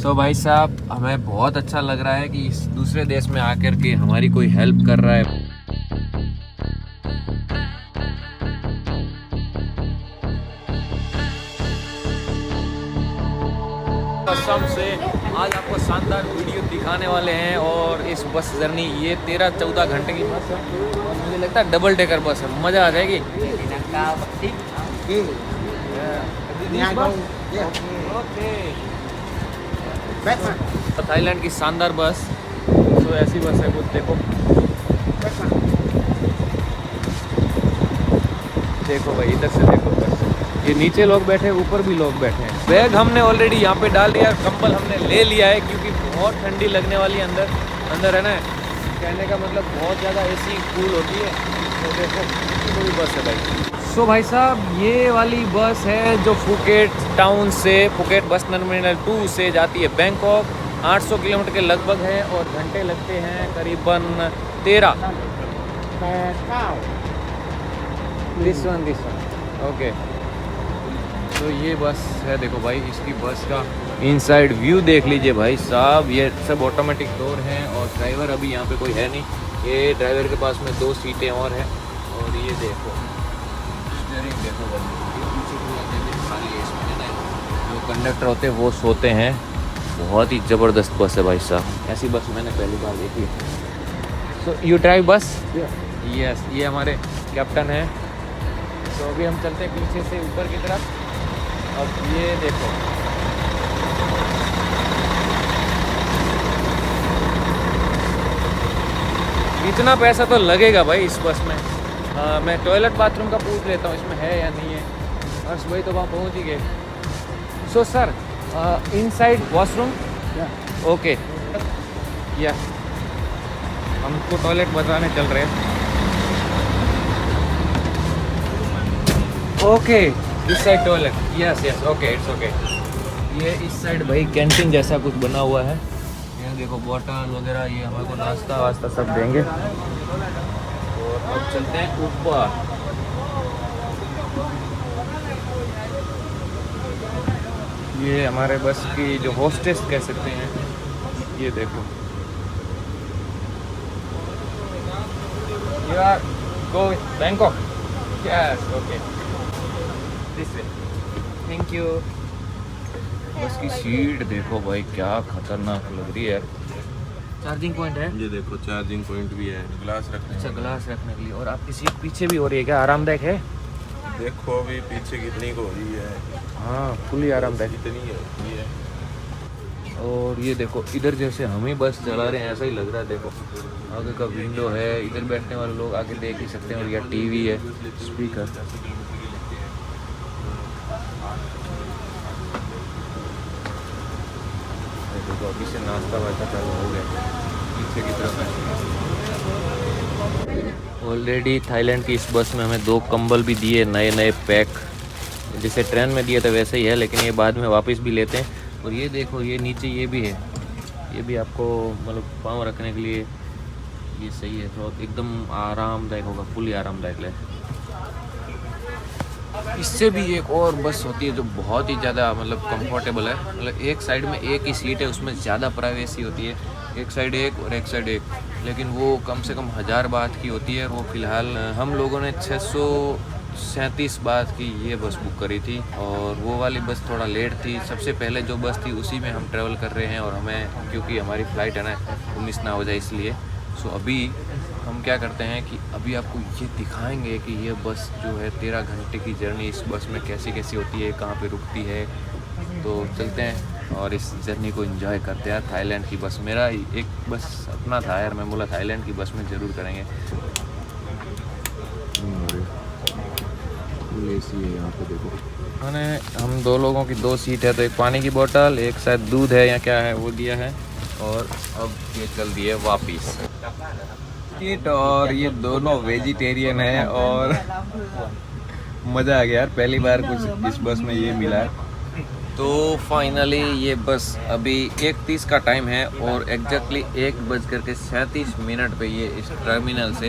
सो भाई साहब, हमें बहुत अच्छा लग रहा है कि इस दूसरे देश में आकर के हमारी कोई हेल्प कर रहा है। कसम से आज आपको शानदार वीडियो दिखाने वाले हैं। और इस बस जर्नी ये 13-14 घंटे की बस है और मुझे लगता है डबल डेकर बस है, मज़ा आ जाएगी। तो थाईलैंड की शानदार बस, तो ऐसी बस है, कुछ देखो देखो भाई, इधर से देखो बस। ये नीचे लोग बैठे, ऊपर भी लोग बैठे हैं। बैग हमने ऑलरेडी यहाँ पे डाल दिया, कंबल हमने ले लिया है क्योंकि बहुत ठंडी लगने वाली है अंदर है ना। कहने का मतलब बहुत ज़्यादा एसी कूल होती है। तो देखो कितनी बड़ी बस है भाई। सो भाई साहब, ये वाली बस है जो फुकेट टाउन से, फुकेट बस टर्मिनल 2 से जाती है बैंकॉक। 800 किलोमीटर के लगभग है और घंटे लगते हैं करीबन 13। This one okay. तो ये बस है, देखो भाई इसकी बस का इनसाइड व्यू देख लीजिए भाई साहब। ये सब ऑटोमेटिक डोर हैं और ड्राइवर अभी यहाँ पे कोई है नहीं। ये ड्राइवर के पास में 2 सीटें और हैं। और ये देखो स्टीयरिंग देखो भाई, ये पीछे पूरा जगह खाली है इसमें ना। जो कंडक्टर होते हैं वो सोते हैं। बहुत ही ज़बरदस्त बस है भाई साहब, ऐसी बस मैंने पहली बार देखी है। सो यू ड्राइव बस? यस, ये हमारे कैप्टन है। तो अभी हम चलते हैं पीछे से ऊपर की तरफ। अब ये देखो, इतना पैसा तो लगेगा भाई इस बस में। मैं टॉयलेट बाथरूम का पूछ लेता हूँ इसमें है या नहीं है। बस वही तो वहाँ पहुँच ही गए। So sir, inside washroom? Okay, या हमको टॉयलेट बताने चल रहे हैं। ओके, इस side toilet, yes okay, it's okay. ये इस साइड भाई कैंटीन जैसा कुछ बना हुआ है। ये देखो बॉटल वगैरह, ये हमारे को नाश्ता वास्ता सब देंगे। और अब चलते हैं ऊपर। ये हमारे बस की जो होस्टेस कह सकते हैं, ये देखो। You are going Bangkok? Yes okay, this way, thank you. Bus की सीट देखो भाई, क्या खतरनाक लग रही है। चार्जिंग पॉइंट है, ये देखो चार्जिंग पॉइंट भी है, ग्लास रखने। अच्छा, ग्लास रखने के लिए। और आपकी सीट पीछे भी हो रही है क्या? आरामदायक है? देखो अभी पीछे कितनी को हो रही है। हाँ, फुली आरामदायक कितनी है। और ये देखो इधर जैसे हम ही बस चला रहे हैं ऐसा ही लग रहा है। देखो आगे का विंडो है, इधर बैठने वाले लोग आगे देख ही सकते हैं। और यह टीवी है, स्पीकर। देखो अभी से नाश्ता वास्ता चालू हो गया पीछे की तरफ है। ऑलरेडी थाईलैंड की इस बस में हमें 2 कंबल भी दिए, नए पैक। जैसे ट्रेन में दिए तो वैसे ही है, लेकिन ये बाद में वापस भी लेते हैं। और ये देखो, ये नीचे ये भी है, ये भी आपको मतलब पाँव रखने के लिए ये सही है। तो एकदम आरामदायक होगा, फुली आरामदायक है। इससे भी एक और बस होती है जो बहुत ही ज़्यादा मतलब कंफर्टेबल है। मतलब एक साइड में एक ही सीट है, उसमें ज़्यादा प्राइवेसी होती है। एक साइड एक और एक साइड एक, लेकिन वो कम से कम 1000 बात की होती है। वो फ़िलहाल हम लोगों ने 637 बात की ये बस बुक करी थी। और वो वाली बस थोड़ा लेट थी। सबसे पहले जो बस थी उसी में हम ट्रैवल कर रहे हैं। और हमें क्योंकि हमारी फ़्लाइट है ना, वो मिस ना हो जाए इसलिए। सो अभी हम क्या करते हैं कि अभी आपको ये दिखाएंगे कि ये बस जो है 13 घंटे की जर्नी इस बस में कैसी कैसी होती है, कहाँ पे रुकती है। तो चलते हैं और इस जर्नी को एंजॉय करते हैं। थाईलैंड की बस, मेरा एक बस अपना था यार, मैं बोला थाईलैंड की बस में ज़रूर करेंगे। एसी है यहाँ पे देखो। मैंने हम 2 लोगों की 2 सीट है, तो एक पानी की बोतल, एक शायद दूध है या क्या है वो दिया है। और अब ये चल दिए वापिस। और ये दोनों वेजिटेरियन है और मज़ा आ गया यार, पहली बार कुछ इस बस में ये मिला है। तो फाइनली ये बस अभी 1:30 का टाइम है और एग्जैक्टली 1:37 पे ये इस टर्मिनल से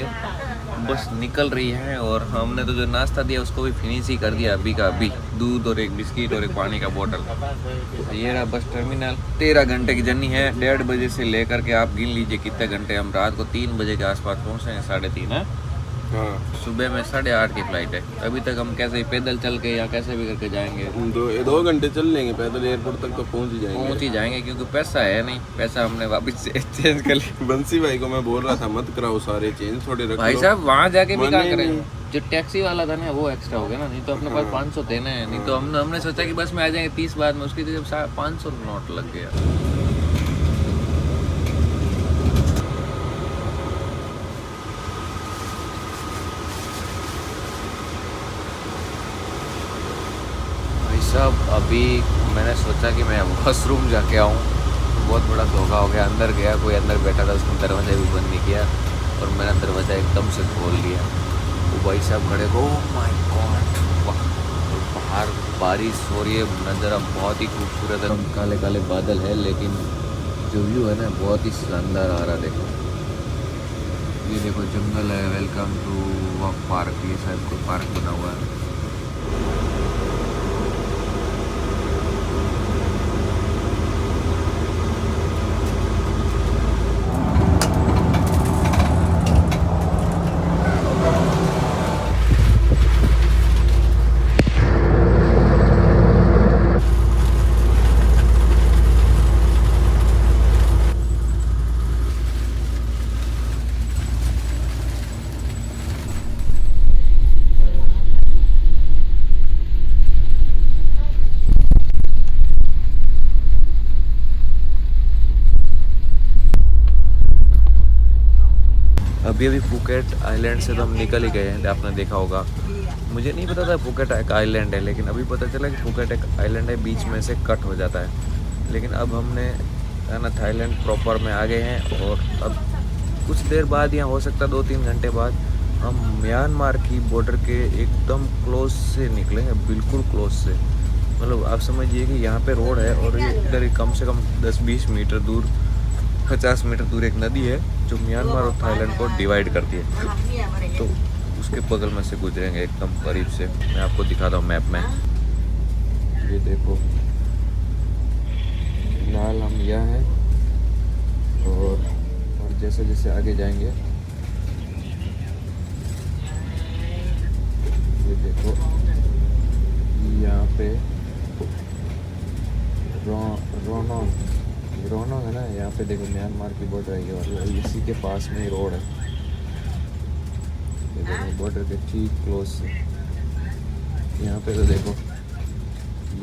बस निकल रही है और हमने तो जो नाश्ता दिया उसको भी फिनिश ही कर दिया अभी का अभी। दूध और एक बिस्किट और एक पानी का बोतल। ये रहा बस टर्मिनल। 13 घंटे की जर्नी है। 1:30 बजे से लेकर के आप गिन लीजिए कितने घंटे। हम रात को 3 बजे के आसपास पहुँचे हैं, 3:30 है। हाँ, सुबह में 8:30 की फ्लाइट है। अभी तक हम कैसे ही पैदल चल के या कैसे भी करके जाएंगे। 2 घंटे चल लेंगे पैदल, एयरपोर्ट तक तो पहुंच ही जाएंगे। क्योंकि पैसा है नहीं। पैसा हमने वापस चेंज कर लिया। बंसी भाई को मैं बोल रहा था मत कराओ सारे चेंज, थोड़े रख भाई लो। साहब वहाँ जाके भी क्या माने करें। नहीं। जो टैक्सी वाला था ना वो एक्स्ट्रा हो गया ना, नहीं तो अपने पास 500 देना है। नहीं तो हमने सोचा कि बस में आ जाएंगे 30 बाद में, उसकी जगह 500 नोट लग गया। सब अभी मैंने सोचा कि मैं वॉशरूम जाके आऊँ, बहुत बड़ा धोखा हो गया। अंदर गया, कोई अंदर बैठा था, उसने दरवाज़ा भी बंद नहीं किया और मैंने दरवाज़ा एकदम से खोल लिया। वो भाई साहब खड़े को, ओह माय गॉड, बाहर बारिश हो रही है, नज़ारा बहुत ही खूबसूरत है। काले काले बादल है लेकिन जो व्यू है ना बहुत ही शानदार आ रहा है। देखो ये देखो जंगल है। Welcome to walk park. ये शायद कोई पार्क बना हुआ है। अभी फुकेट आइलैंड से तो हम निकल ही गए हैं, आपने देखा होगा। मुझे नहीं पता था फुकेट एक आइलैंड है, लेकिन अभी पता चला कि फुकेट एक आइलैंड है, बीच में से कट हो जाता है। लेकिन अब हमने है ना थाईलैंड प्रॉपर में आ गए हैं और अब कुछ देर बाद या हो सकता है 2-3 घंटे बाद हम म्यांमार की बॉर्डर के एकदम क्लोज से निकले हैं, बिल्कुल क्लोज से। मतलब आप समझिए कि यहाँ पे रोड है और ये इधर कम से कम 10-20 मीटर दूर, 50 मीटर दूर एक नदी है जो म्यांमार और थाईलैंड को डिवाइड करती है। तो उसके बगल में से गुजरेंगे एकदम करीब से। मैं आपको दिखाता हूँ मैप में। ये देखो फिलहाल हम यहाँ हैं और जैसे जैसे आगे जाएंगे ये देखो यहाँ पे रोनो है ना, यहाँ पे देखो म्यांमार की बॉर्डर है और इसी के पास में ही रोड है। ये देखो बॉर्डर के ठीक क्लोज से यहाँ पे तो देखो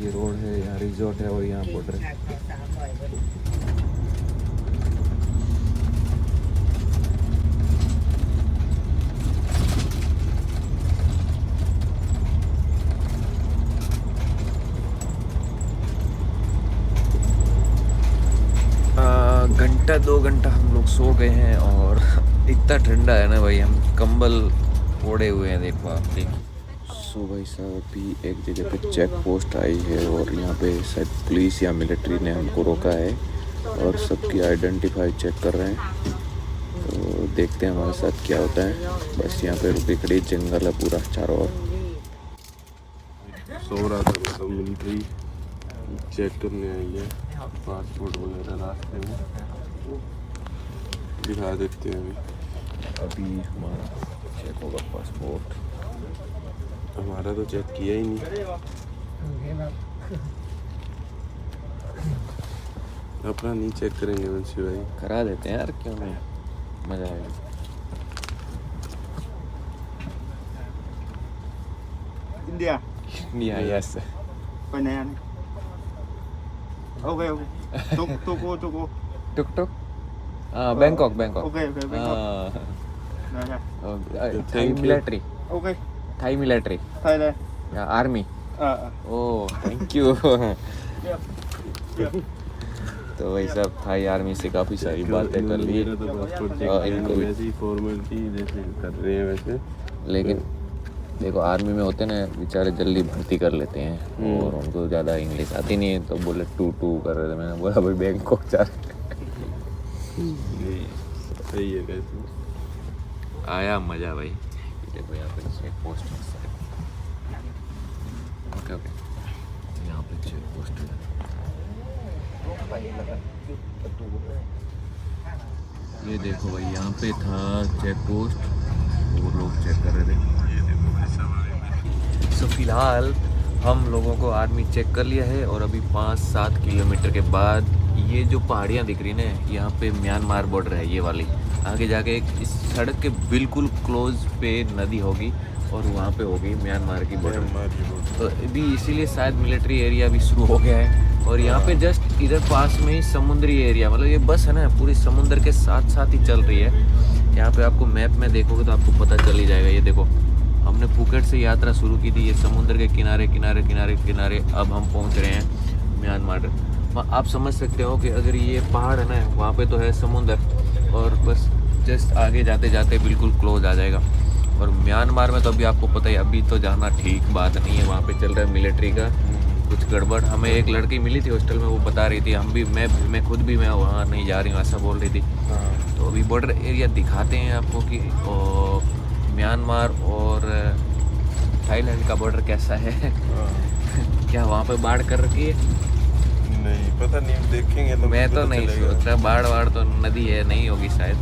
ये रोड है, यहाँ रिजॉर्ट है और यहाँ बॉर्डर है। घंटा 2 घंटा हम लोग सो गए हैं और इतना ठंडा है ना भाई, हम कंबल ओढ़े हुए हैं। देखो आप सो भाई साहब अभी एक जगह पे चेक पोस्ट आई है और यहाँ पे शायद पुलिस या मिलिट्री ने हमको रोका है और सबकी आइडेंटिफाई चेक कर रहे हैं। तो देखते हैं हमारे साथ क्या होता है। बस यहाँ पे रुकी खड़ी जंगल है पूरा चारों ओर। सो रहा था तो मिलिट्री चेक करने आई है, पासपोर्ट वगैरह रास्ते में दिखा देते हैं। अभी हमारा चेक होगा पासपोर्ट। हमारा तो चेक किया ही नहीं। अपना नहीं चेक करेंगे वंशी भाई? करा देते हैं यार, क्यों नहीं, मज़ा आएगा। India yes. Okay. Toko. Tuk tuk Bangkok Okay. Thai military, Okay. Thai military, Thailand. Army. Oh thank you. तो वही सब थाई आर्मी से काफ़ी सारी बातें कर ली। मेरा तो पासपोर्ट चेक इनको भी वैसे ही फॉर्मेलिटी जैसे कर रहे हैं वैसे। लेकिन देखो आर्मी में होते ना बेचारे जल्दी भर्ती कर लेते हैं और उनको ज़्यादा इंग्लिश आती नहीं है, तो बोले टू कर रहे थे। मैंने बोला भाई बैंकॉक जा सही है कैसे आया मज़ा भाई। देखो यहाँ पे चेक पोस्ट है। ओके ओके, यहाँ पे चेक पोस्ट है। ये देखो भाई, यहाँ पे था चेक पोस्ट, वो लोग चेक कर रहे थे। सो फिलहाल हम लोगों को आर्मी चेक कर लिया है और अभी 5-7 किलोमीटर के बाद ये जो पहाड़ियाँ दिख रही ना, यहाँ पे म्यांमार बॉर्डर है ये वाली। आगे जाके इस सड़क के बिल्कुल क्लोज पे नदी होगी और वहाँ पे होगी म्यांमार की बॉर्डर। तो अभी इसीलिए शायद मिलिट्री एरिया भी शुरू हो गया है। और यहाँ पे जस्ट इधर पास में ही समुद्री एरिया, मतलब ये बस है ना पूरी समुद्र के साथ साथ ही चल रही है। यहाँ पे आपको मैप में देखोगे तो आपको पता चल ही जाएगा। ये देखो, हमने फुकेट से यात्रा शुरू की थी, ये समुद्र के किनारे किनारे किनारे किनारे अब हम पहुँच रहे हैं म्यांमार। आप समझ सकते हो कि अगर ये पहाड़ है ना, वहाँ पे तो है समुंदर और बस जस्ट आगे जाते जाते बिल्कुल क्लोज आ जाएगा। और म्यांमार में तो अभी आपको पता ही, अभी तो जाना ठीक बात नहीं है। वहाँ पे चल रहा है मिलिट्री का कुछ गड़बड़। हमें एक लड़की मिली थी हॉस्टल में, वो बता रही थी हम भी, मैं खुद भी मैं वहाँ नहीं जा रही हूँ ऐसा बोल रही थी। तो अभी बॉर्डर एरिया दिखाते हैं आपको कि म्यांमार और थाईलैंड का बॉर्डर कैसा है। क्या वहाँ पे बाढ़ कर रखी है? नहीं पता नहीं, देखेंगे तो मैं तो नहीं सोच रहा, बाढ़ तो नदी है नहीं होगी शायद,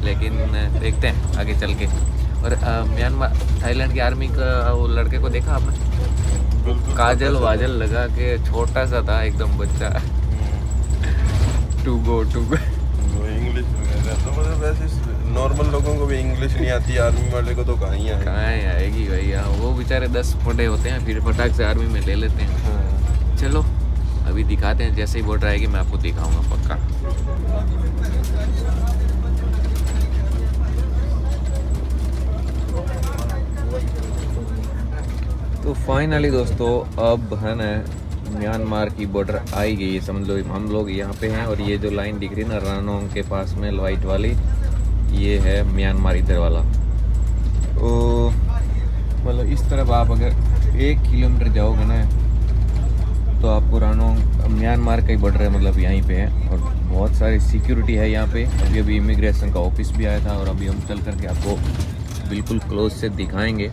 लेकिन देखते हैं आगे चल के। और म्यांमार थाईलैंड की आर्मी का वो लड़के को देखा आपने? काजल वाजल लगा के, छोटा सा था एकदम बच्चा। टू गो इंग्लिश वगैरह तो मतलब वैसे नॉर्मल लोगों को भी इंग्लिश नहीं आती, आर्मी वाले को तो कहाँ ही आएगी भैया। वो बेचारे 10 पढ़े होते हैं, फिर फटाक से आर्मी में ले लेते हैं। चलो अभी दिखाते हैं, जैसे ही बॉर्डर आएगी मैं आपको दिखाऊंगा पक्का। तो फाइनली दोस्तों अब है ना म्यांमार की बॉर्डर आई गई है, समझ लो। हम लोग यहाँ पे हैं और ये जो लाइन दिख रही है ना रानोंग के पास में वाइट वाली, ये है म्यांमार इधर वाला। तो मतलब इस तरफ आप अगर 1 किलोमीटर जाओगे ना तो आपको रानोंग म्यांमार का ही बॉर्डर है, मतलब यहीं पे है। और बहुत सारी सिक्योरिटी है यहाँ पे। अभी इमिग्रेशन का ऑफिस भी आया था और अभी हम चल करके आपको बिल्कुल क्लोज से दिखाएंगे।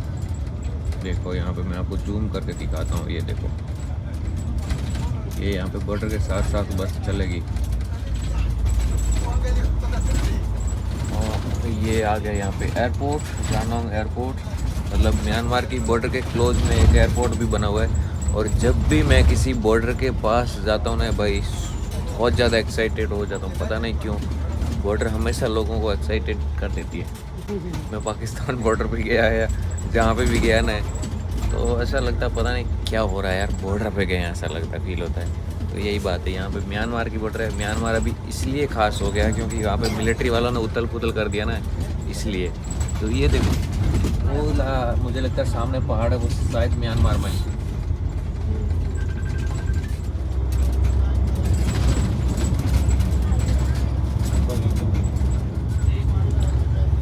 देखो यहाँ पे मैं आपको जूम करके दिखाता हूँ। ये देखो, ये यहाँ पे बॉर्डर के साथ साथ बस चलेगी। और ये आ गया यहाँ पे एयरपोर्ट, रानोंग एयरपोर्ट। मतलब म्यांमार की बॉर्डर के क्लोज में एक एयरपोर्ट भी बना हुआ है। और जब भी मैं किसी बॉर्डर के पास जाता हूँ ना भाई, बहुत ज़्यादा एक्साइटेड हो जाता हूँ, पता नहीं क्यों। बॉर्डर हमेशा लोगों को एक्साइटेड कर देती है। मैं पाकिस्तान बॉर्डर पे गया है, जहाँ पे भी गया ना, तो ऐसा लगता है पता नहीं क्या हो रहा है यार, बॉर्डर पे गए हैं ऐसा लगता फील होता है। तो यही बात है, यहाँ पे म्यांमार की बॉर्डर है। म्यांमार अभी इसलिए खास हो गया है क्योंकि यहाँ पे मिलिट्री वालों ने उथल पुथल कर दिया ना, इसलिए। तो ये देखो, वो मुझे लगता है सामने पहाड़ है, वो शायद म्यांमार में।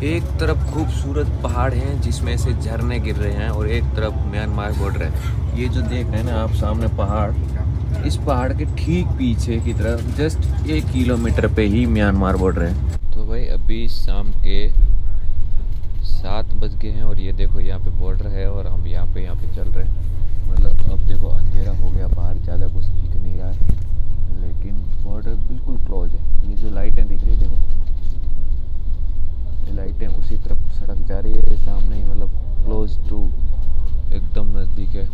एक तरफ खूबसूरत पहाड़ हैं जिसमें से झरने गिर रहे हैं और एक तरफ म्यांमार बॉर्डर है। ये जो देख रहे हैं ना आप सामने पहाड़, इस पहाड़ के ठीक पीछे की तरफ जस्ट 1 किलोमीटर पे ही म्यांमार बॉर्डर है। तो भाई अभी शाम के 7 बज गए हैं और ये देखो यहाँ पे बॉर्डर है और हम यहाँ पे चल रहे हैं। मतलब अब देखो अंधेरा हो गया, बाहर ज़्यादा कुछ दिख नहीं रहा है, लेकिन बॉर्डर बिल्कुल क्लोज है। ये जो लाइटें दिख रही देखो, ये लाइटें उसी तरफ सड़क जा रही है सामने ही, मतलब क्लोज टू एकदम नज़दीक है।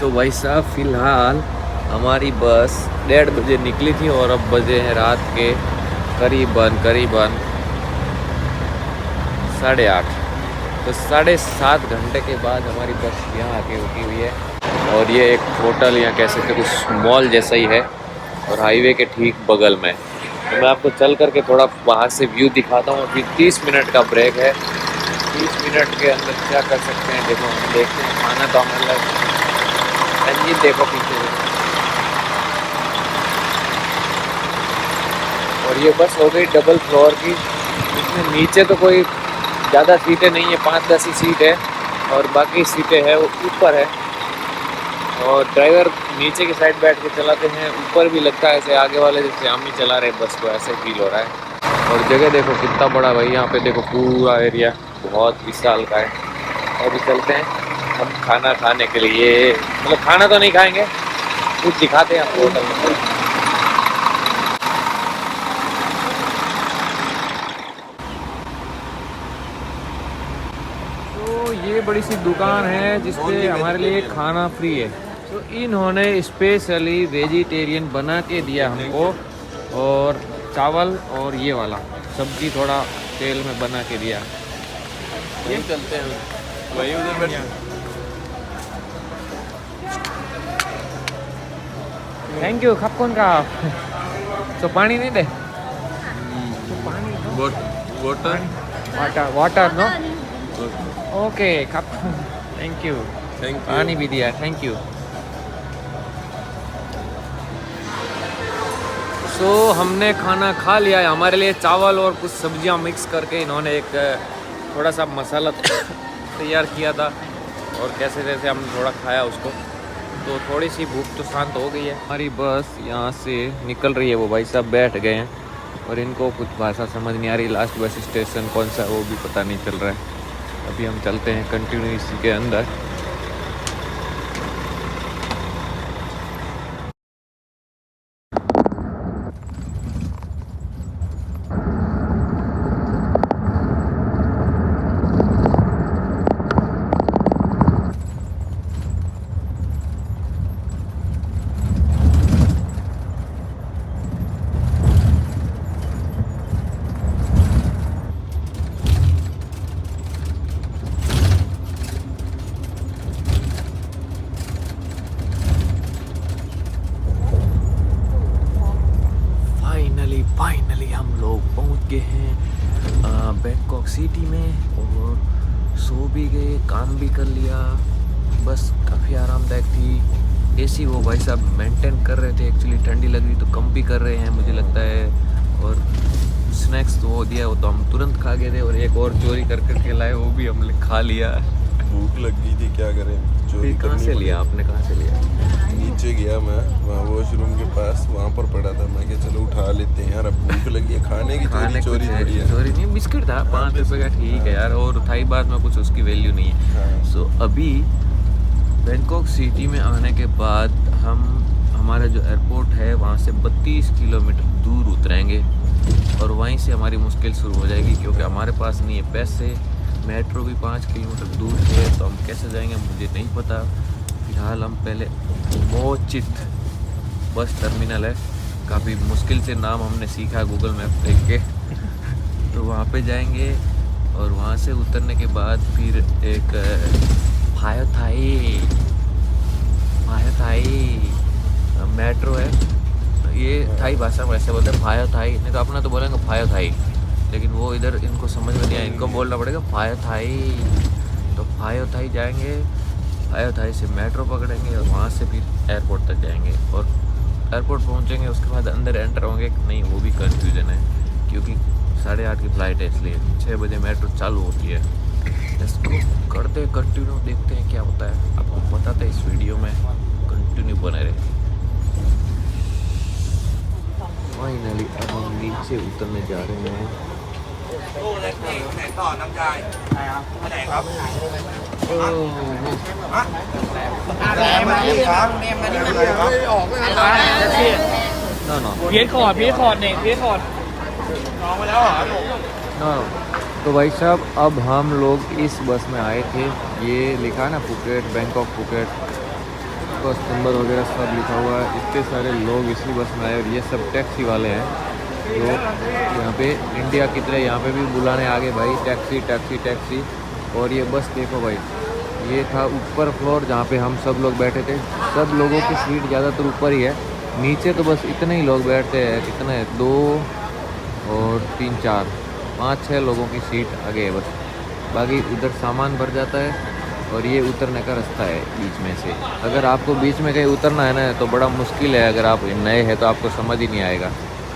तो भाई साहब फ़िलहाल हमारी बस 1:30 बजे निकली थी और अब बजे हैं रात के करीबन 8:30। तो 7.5 घंटे के बाद हमारी बस यहाँ आके रुकी हुई है। और ये एक होटल या कह सकते कुछ मॉल जैसा ही है और हाईवे के ठीक बगल में। तो मैं आपको चल करके थोड़ा बाहर से व्यू दिखाता हूँ। अभी 30 मिनट का ब्रेक है। 30 मिनट के अंदर क्या कर सकते हैं देखो, हम देखते हैं। खाना तो हमारे लग, ये देखो पीछे। और ये बस हो गई डबल फ्लोर की, इसमें नीचे तो कोई ज़्यादा सीटें नहीं है, 5-10 ही सीट है और बाकी सीटें है वो ऊपर है। और ड्राइवर नीचे की साइड बैठ के चलाते हैं, ऊपर भी लगता है ऐसे आगे वाले जैसे हम ही चला रहे बस को, ऐसे फील हो रहा है। और जगह देखो कितना बड़ा भाई, यहाँ पे देखो पूरा एरिया बहुत विशाल का है। अभी चलते हैं हम खाना खाने के लिए, मतलब खाना तो नहीं खाएंगे, कुछ दिखाते हैं आपको होटल में। तो ये बड़ी सी दुकान है जिसपे हमारे लिए खाना फ्री है। तो इन्होंने स्पेशली वेजिटेरियन बना के दिया हमको, और चावल और ये वाला सब्जी थोड़ा तेल में बना के दिया। ये चलते हैं वही उधर बैठ। Thank you. खप कौन का तो पानी नहीं दे, water water water no, okay खप, थैंक यू। थैंक पानी भी दिया, थैंक यू। सो हमने खाना खा लिया है, हमारे लिए चावल और कुछ सब्जियां मिक्स करके इन्होंने एक थोड़ा सा मसाला तैयार किया था, और कैसे कैसे हमने थोड़ा खाया उसको, तो थोड़ी सी भूख तो शांत हो गई है। हमारी बस यहाँ से निकल रही है, वो भाई साहब बैठ गए हैं और इनको कुछ भाषा समझ नहीं आ रही। लास्ट बस स्टेशन कौन सा वो भी पता नहीं चल रहा है। अभी हम चलते हैं कंटिन्यू इसी के अंदर। फाइनली हम लोग पहुंच गए हैं बैंकॉक सिटी में, और सो भी गए, काम भी कर लिया। बस काफ़ी आरामदायक थी। एसी वो भाई साहब मेंटेन कर रहे थे, एक्चुअली ठंडी लग रही तो कम भी कर रहे हैं मुझे लगता है। और स्नैक्स तो वो दिया, वो तो हम तुरंत खा गए थे, और एक और चोरी कर करके लाए, वो भी हमने खा लिया। भूख लग गई थी, क्या करें, चोरी कहाँ से लिया आपने, कहाँ से लिया? नीचे गया मैं, वहाँ वॉशरूम के पास वहाँ पर पड़ा था, मैं क्या चलो उठा लेते हैं यार, अब भूख लगी है, खाने की चोरी थोड़ी है। चोरी नहीं, बिस्किट था 5 रुपये का, ठीक है यार, और थाई बात में कुछ उसकी वैल्यू नहीं है। हाँ। सो अभी बैंकॉक सिटी में आने के बाद हम हमारा जो एयरपोर्ट है वहाँ से 32 किलोमीटर दूर उतरेंगे, और वहीं से हमारी मुश्किल शुरू हो जाएगी, क्योंकि हमारे पास नहीं है पैसे। मेट्रो भी 5 किलोमीटर दूर है, तो हम कैसे जाएंगे मुझे नहीं पता। फिलहाल हम पहले मोचित बस टर्मिनल है, काफ़ी मुश्किल से नाम हमने सीखा गूगल मैप देख के तो वहाँ पे जाएंगे, और वहाँ से उतरने के बाद फिर एक फायो थाई मेट्रो है। ये थाई भाषा में ऐसे बोलते हैं फायो थाई, नहीं तो अपना तो बोलेंगे फायो थाई, लेकिन वो इधर इनको समझ में नहीं आया, इनको बोलना पड़ेगा फायो थाई। तो फायो थाई जाएंगे, फायो थाई से मेट्रो पकड़ेंगे, और वहाँ से फिर एयरपोर्ट तक जाएंगे, और एयरपोर्ट पहुँचेंगे, उसके बाद अंदर एंटर होंगे। नहीं, वो भी कन्फ्यूजन है, क्योंकि 8:30 की फ़्लाइट है, इसलिए 6 बजे मेट्रो चालू होती है। इसको करते कंटिन्यू, देखते हैं क्या होता है, आपको बताते हैं इस वीडियो में, कंटिन्यू बने रहे। फाइनली अब हम नीचे उतरने जा रहे हैं।พีทคอร์ดเนี่ยพีทคอร์ด तो भाई साहब अब हम लोग इस बस में आए थे, ये लिखा ना फुकेट, बैंकॉक फुकेट, बस नंबर वगैरह सब लिखा हुआ है। इतने सारे लोग इसी बस में आए, और ये सब टैक्सी वाले हैं जो यहाँ पे इंडिया की तरह यहाँ पे भी बुलाने आ गए, भाई टैक्सी टैक्सी टैक्सी। और ये बस देखो भाई, ये था ऊपर फ्लोर जहाँ पे हम सब लोग बैठे थे। सब लोगों की सीट ज़्यादातर ऊपर ही है, नीचे तो बस इतने ही लोग बैठते हैं, कितने 2 और 3 4 5 6 लोगों की सीट आगे है बस, बाकी उधर सामान भर जाता है। और ये उतरने का रास्ता है बीच में से, अगर आपको बीच में कहीं उतरना है ना तो बड़ा मुश्किल है, अगर आप नए हैं तो आपको समझ ही नहीं आएगा,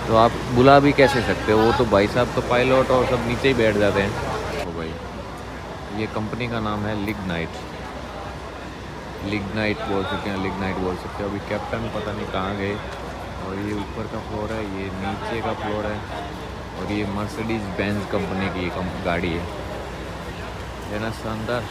तो आप बुला भी कैसे सकते हो। वो तो भाई साहब तो पायलट और सब नीचे ही बैठ जाते हैं। तो भाई ये कंपनी का नाम है लिग्नाइट बोल सकते हैं, लिग्नाइट बोल सकते हैं। अभी कैप्टन पता नहीं कहाँ गए। और ये ऊपर का फ्लोर है, ये नीचे का फ्लोर है। और ये मर्सिडीज बेंज कंपनी की गाड़ी है ना, शानदार।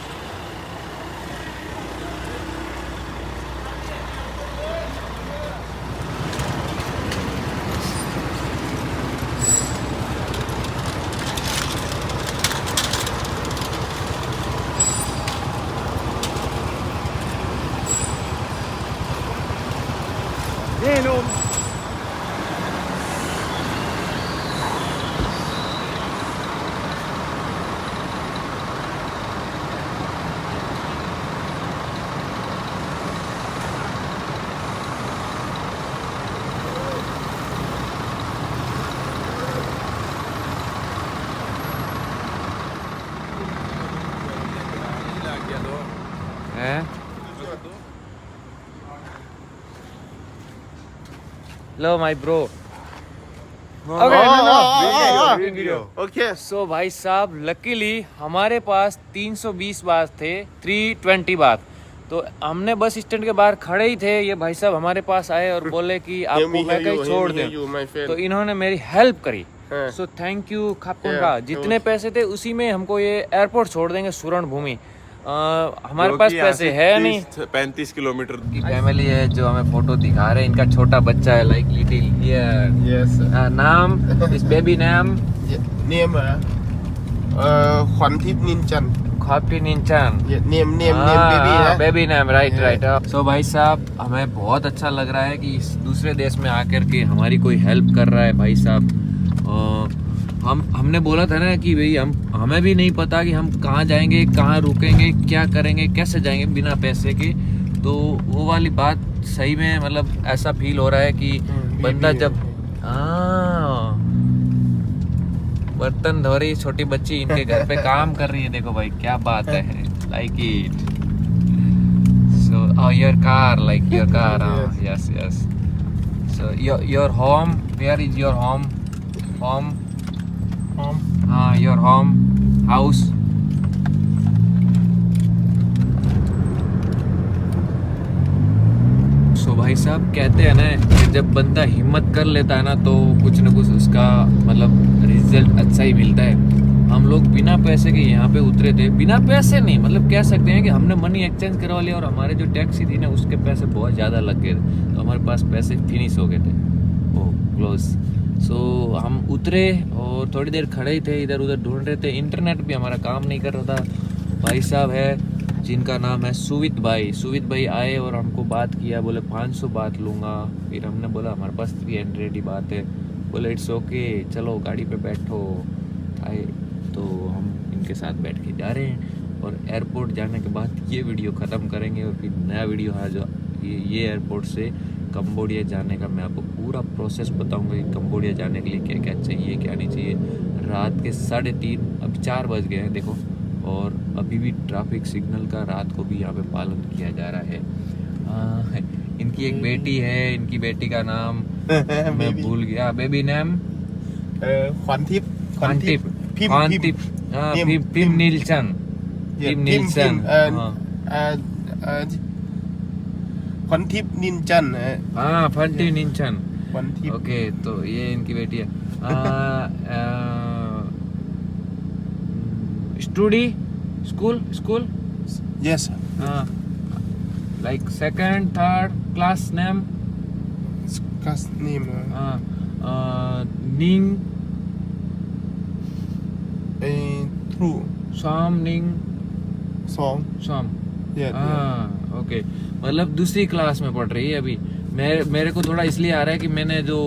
हैं? लो माय ब्रो। Okay. सो भाई साहब लकीली हमारे पास 320 बात थे, 320 बात। तो हमने बस स्टैंड के बाहर खड़े ही थे, ये भाई साहब हमारे पास आए और बोले कि आपको मैं कहीं छोड़ दें। तो इन्होंने मेरी हेल्प करी। हाँ। सो थैंक यू खापुन का। जितने पैसे थे उसी में हमको ये एयरपोर्ट छोड़ देंगे सुवर्ण भूमि। हमारे पास पैसे है नहीं। 35 किलोमीटर की फैमिली है जो हमें फोटो दिखा रहे हैं। इनका छोटा बच्चा है, लाइक लिटिल Yes. नाम इस बेबी नाम Name Khwanthip Ninchan. खापी निंचन। Name baby है. बेबी नाम, राइट। सो भाई साहब हमें बहुत अच्छा लग रहा है कि इस दूसरे देश में आकर के हमारी कोई हेल्प कर रहा है भाई साहब। हमने बोला था ना कि भाई हमें भी नहीं पता कि हम कहाँ जाएंगे, कहाँ रुकेंगे, क्या करेंगे, कैसे जाएंगे बिना पैसे के। तो वो वाली बात सही में मतलब ऐसा फील हो रहा है कि बंदा जब बर्तन धो रही छोटी बच्ची इनके घर पे काम कर रही है। देखो भाई क्या बात है, like it. So your car, like your car. Yes. So your home, where is your home? Your home house. सो भाई साहब कहते हैं ना कि जब बंदा हिम्मत कर लेता है ना तो कुछ ना कुछ उसका मतलब रिजल्ट अच्छा ही मिलता है। हम लोग बिना पैसे के यहाँ पे उतरे थे। बिना पैसे नहीं, मतलब कह सकते हैं कि हमने मनी एक्सचेंज करवा लिया और हमारे जो टैक्सी थी ना उसके पैसे बहुत ज़्यादा लग गए थे, तो हमारे पास पैसे फिनिश हो गए थे। ओह क्लोज। सो हम उतरे और थोड़ी देर खड़े ही थे, इधर उधर ढूंढ रहे थे। इंटरनेट भी हमारा काम नहीं कर रहा था। भाई साहब है जिनका नाम है सुवित भाई आए और हमको बात किया, बोले 500 बात लूँगा। फिर हमने बोला हमारे पास 300 ही बात है। बोले इट्स ओके, चलो गाड़ी पे बैठो। आए तो हम इनके साथ बैठ के जा रहे हैं और एयरपोर्ट जाने के बाद ये वीडियो ख़त्म करेंगे और फिर नया वीडियो है जो ये एयरपोर्ट से कंबोडिया जाने का मैं आपको पूरा प्रोसेस बताऊंगा कि कंबोडिया जाने के लिए क्या क्या चाहिए, क्या नहीं चाहिए। रात के 3:30, अब 4 बज गए हैं देखो, और अभी भी ट्रैफिक सिग्नल का रात को भी यहाँ पे पालन किया जा रहा है। इनकी एक बेटी है, इनकी बेटी का नाम मैं भूल गया। Baby name Khwanthip. Pim Ninchan. Khwanthip Ninchan. हाँ फंटी निंचन। Khwanthip. ओके तो ये इनकी बेटी है। School Yes. हाँ, like second third class name. Class name. निंग True. शाम निंग Song. शाम। Yeah. हाँ ओके, मतलब दूसरी क्लास में पढ़ रही है अभी। मेरे को थोड़ा इसलिए आ रहा है कि मैंने जो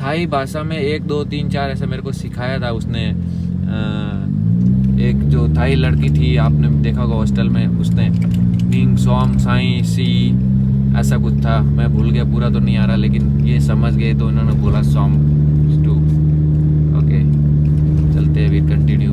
थाई भाषा में 1 2 3 4 ऐसा मेरे को सिखाया था उसने। एक जो थाई लड़की थी आपने देखा होगा हॉस्टल में, उसने निंग सोम साई सी ऐसा कुछ था, मैं भूल गया, पूरा तो नहीं आ रहा, लेकिन ये समझ गए तो इन्होंने बोला सोम टू। ओके चलते हैं फिर कंटिन्यू।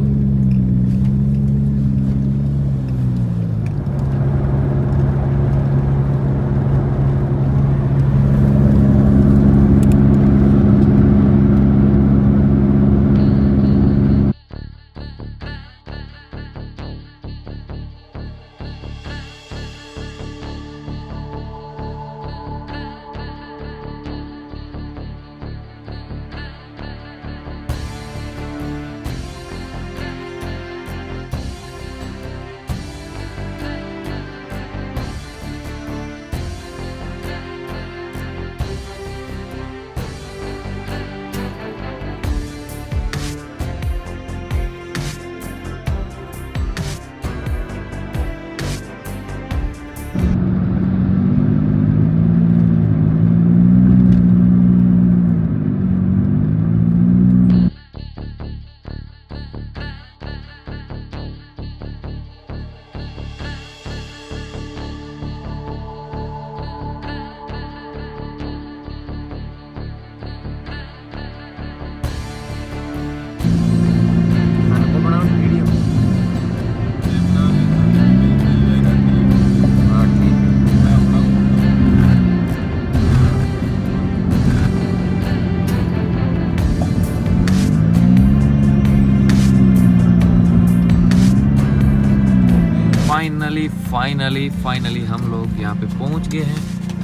फाइनली हम लोग यहाँ पे पहुँच गए हैं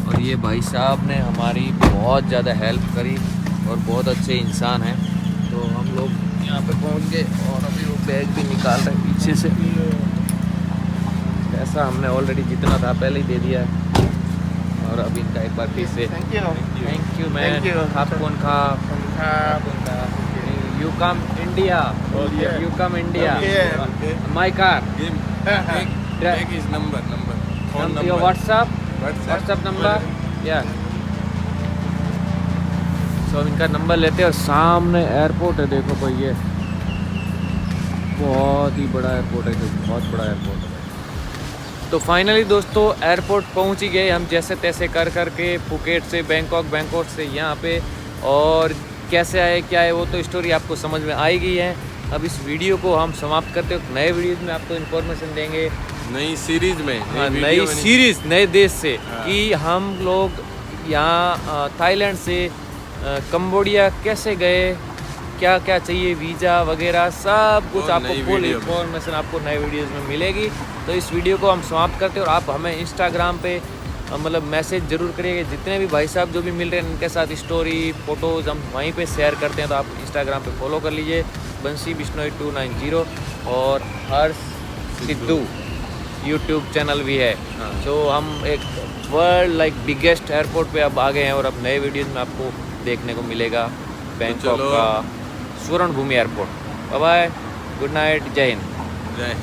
और ये भाई साहब ने हमारी बहुत ज़्यादा हेल्प करी और बहुत अच्छे इंसान हैं। तो हम लोग यहाँ पे पहुँच गए और अभी वो बैग भी निकाल रहे हैं पीछे से। पैसा हमने ऑलरेडी जितना था पहले ही दे दिया है और अभी इनका एक बार फिर से Thank you. Thank you man. Thank you. आप कौन खा you come India you come India Okay. My car Take his number. Phone number. Your WhatsApp number या सो इनका नंबर लेते हैं। और सामने एयरपोर्ट है, देखो भाई ये बहुत ही बड़ा एयरपोर्ट है, बहुत बड़ा एयरपोर्ट है। तो फाइनली दोस्तों एयरपोर्ट पहुंच ही गए हम जैसे तैसे कर के फुकेट से बैंकॉक से यहाँ पे। और कैसे आए क्या है वो तो स्टोरी आपको समझ में आई गई है। अब इस वीडियो को हम समाप्त करते हैं, नए वीडियोज़ में आपको इन्फॉर्मेशन देंगे नई सीरीज में नई सीरीज़ नए देश से हाँ। कि हम लोग यहाँ थाईलैंड से कंबोडिया कैसे गए, क्या क्या चाहिए, वीज़ा वगैरह सब कुछ और आपको नई फुल वीडियो में। इन्फॉर्मेशन आपको नए वीडियोज़ में मिलेगी। तो इस वीडियो को हम समाप्त करते हैं और आप हमें इंस्टाग्राम पे मतलब मैसेज ज़रूर करिएगा। जितने भी भाई साहब जो भी मिल रहे हैं उनके साथ स्टोरी फ़ोटोज़ हम वहीं पे शेयर करते हैं, तो आप इंस्टाग्राम पे फॉलो कर लीजिए बंसी बिश्नोई 290 और हर्ष सिद्धू यूट्यूब चैनल भी है। तो हम एक वर्ल्ड लाइक बिगेस्ट एयरपोर्ट पे अब आ गए हैं और अब नए वीडियोज़ में आपको देखने को मिलेगा बैंकॉक चलो। का Suvarnabhumi airport. Bye bye, good night, Jai Hind. जय हिंद।